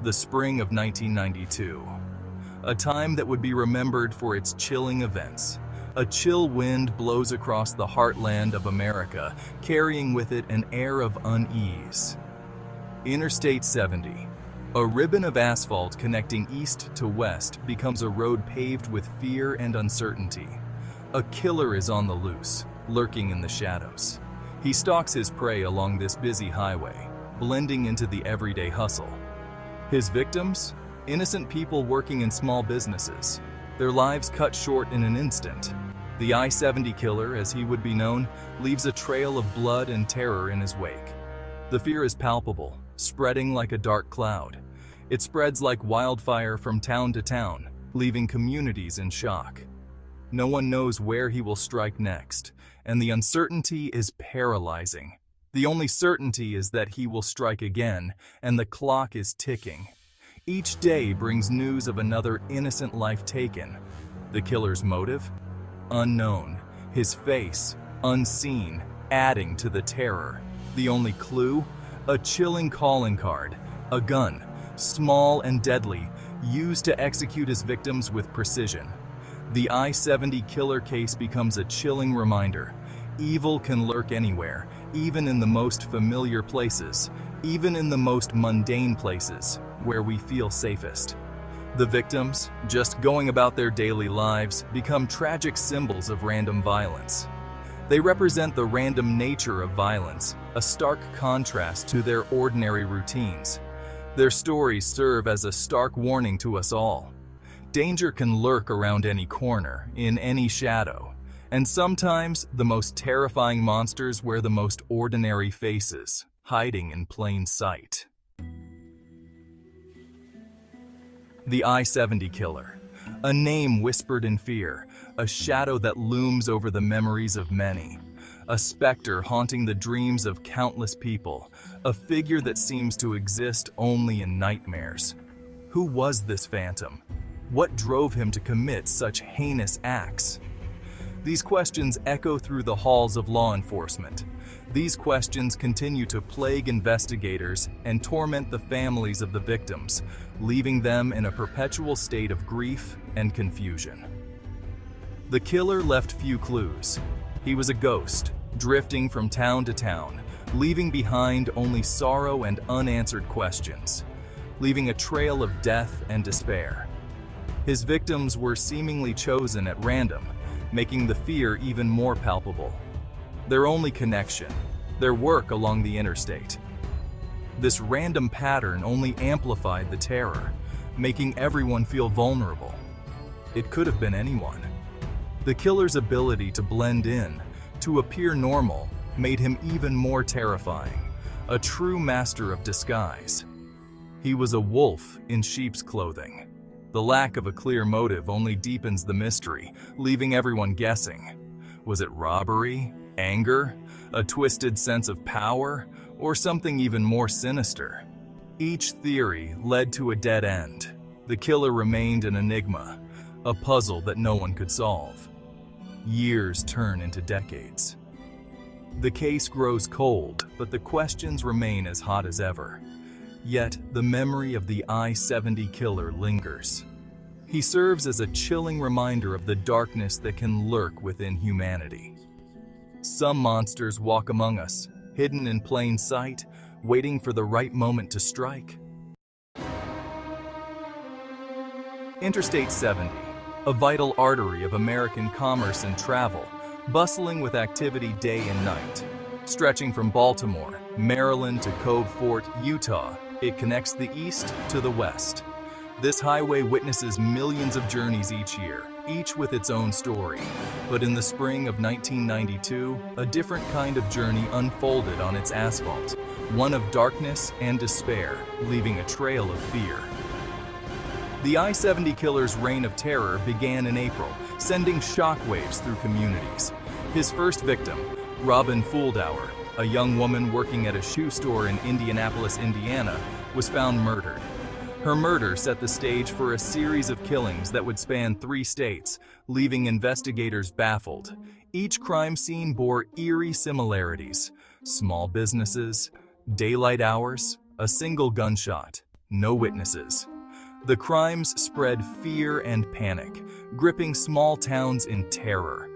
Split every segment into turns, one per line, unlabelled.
The spring of 1992. A time that would be remembered for its chilling events. A chill wind blows across the heartland of America, carrying with it an air of unease. Interstate 70. A ribbon of asphalt connecting east to west becomes a road paved with fear and uncertainty. A killer is on the loose, lurking in the shadows. He stalks his prey along this busy highway, blending into the everyday hustle. His victims? Innocent people working in small businesses. Their lives cut short in an instant. The I-70 killer, as he would be known, leaves a trail of blood and terror in his wake. The fear is palpable, spreading like a dark cloud. It spreads like wildfire from town to town, leaving communities in shock. No one knows where he will strike next, and the uncertainty is paralyzing. The only certainty is that he will strike again, and the clock is ticking. Each day brings news of another innocent life taken. The killer's motive? Unknown. His face? Unseen, adding to the terror. The only clue? A chilling calling card. A gun, small and deadly, used to execute his victims with precision. The I-70 killer case becomes a chilling reminder. Evil can lurk anywhere, even in the most familiar places, even in the most mundane places, where we feel safest. The victims, just going about their daily lives, become tragic symbols of random violence. They represent the random nature of violence, a stark contrast to their ordinary routines. Their stories serve as a stark warning to us all. Danger can lurk around any corner, in any shadow, and sometimes the most terrifying monsters wear the most ordinary faces, hiding in plain sight. The I-70 killer. A name whispered in fear, a shadow that looms over the memories of many. A specter haunting the dreams of countless people, a figure that seems to exist only in nightmares. Who was this phantom? What drove him to commit such heinous acts? These questions echo through the halls of law enforcement. These questions continue to plague investigators and torment the families of the victims, leaving them in a perpetual state of grief and confusion. The killer left few clues. He was a ghost, drifting from town to town, leaving behind only sorrow and unanswered questions, leaving a trail of death and despair. His victims were seemingly chosen at random, making the fear even more palpable. Their only connection, their work along the interstate. This random pattern only amplified the terror, making everyone feel vulnerable. It could have been anyone. The killer's ability to blend in, to appear normal, made him even more terrifying, a true master of disguise. He was a wolf in sheep's clothing. The lack of a clear motive only deepens the mystery, leaving everyone guessing. Was it robbery, anger, a twisted sense of power, or something even more sinister? Each theory led to a dead end. The killer remained an enigma, a puzzle that no one could solve. Years turn into decades. The case grows cold, but the questions remain as hot as ever. Yet, the memory of the I-70 killer lingers. He serves as a chilling reminder of the darkness that can lurk within humanity. Some monsters walk among us, hidden in plain sight, waiting for the right moment to strike. Interstate 70, a vital artery of American commerce and travel, bustling with activity day and night. Stretching from Baltimore, Maryland to Cove Fort, Utah, it connects the east to the west. This highway witnesses millions of journeys each year, each with its own story. But in the spring of 1992, a different kind of journey unfolded on its asphalt, one of darkness and despair, leaving a trail of fear. The I-70 killer's reign of terror began in April, sending shockwaves through communities. His first victim, Robin Fuldauer, a young woman working at a shoe store in Indianapolis, Indiana, was found murdered. Her murder set the stage for a series of killings that would span 3 states, leaving investigators baffled. Each crime scene bore eerie similarities: small businesses, daylight hours, a single gunshot. no witnesses. The crimes spread fear and panic, gripping small towns in terror.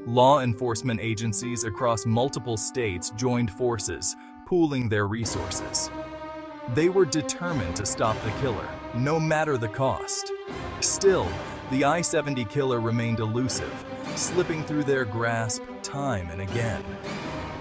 Law enforcement agencies across multiple states joined forces, pooling their resources. They were determined to stop the killer, no matter the cost. Still, the I-70 killer remained elusive, slipping through their grasp time and again.